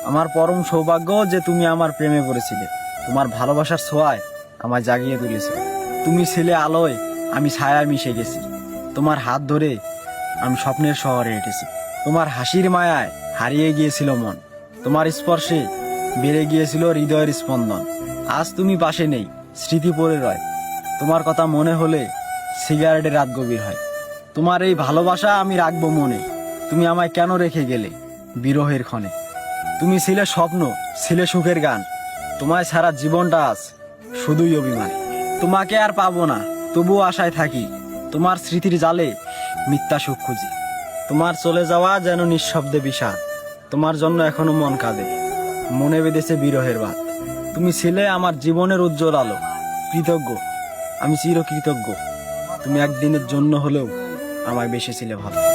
আমার পরম সৌভাগ্য যে তুমি আমার প্রেমে পড়েছিলে। তোমার ভালোবাসার ছোঁয়ায় আমায় জাগিয়ে তুলেছে। তুমি ছিলে আলোয়, আমি ছায়ায় মিশে গেছি। তোমার হাত ধরে আমি স্বপ্নের শহরে হেঁটেছি। তোমার হাসির মায়ায় হারিয়ে গিয়েছিল মন। তোমার স্পর্শে বেড়ে গিয়েছিল হৃদয়ের স্পন্দন। আজ তুমি পাশে নেই, স্মৃতি পড়ে রয়। তোমার কথা মনে হলে সিগারেটে রাত গভীর হয়। তোমার এই ভালোবাসা আমি রাখবো মনে। তুমি আমায় কেন রেখে গেলে বিরহের ক্ষণে? তুমি ছিলে স্বপ্ন, ছিলে সুখের গান। তোমায় ছাড়া জীবনটা আজ শুধুই অভিমান। তোমাকে আর পাবো না, তবুও আশায় থাকি। তোমার স্মৃতির জালে মিথ্যা সুখ খুঁজি। তোমার চলে যাওয়া যেন নিঃশব্দে বিষাদ। তোমার জন্য এখনো মন কাঁদে, মনে বেঁধেছে বিরহের বাত। তুমি ছিলে আমার জীবনের উজ্জ্বল আলো। কৃতজ্ঞ, আমি চিরকৃতজ্ঞ। তুমি একদিনের জন্য হলেও আমায় বেসেছিলে ভালো।